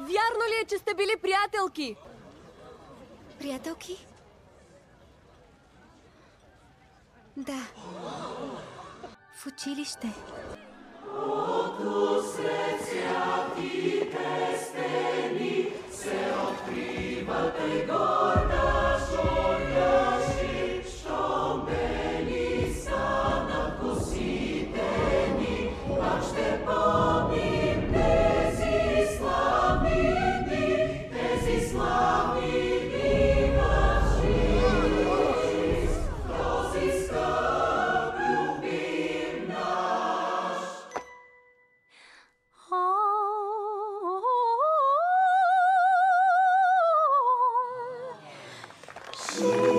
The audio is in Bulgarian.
Вярно ли е, че сте били приятелки? Приятелки? Да. В училище. Сред святите стени се открива тъй горда шоряши, що бели станат косите ни, пак ще помним тези славни дни, тези славни дни наши, този скъп любим наш. Oh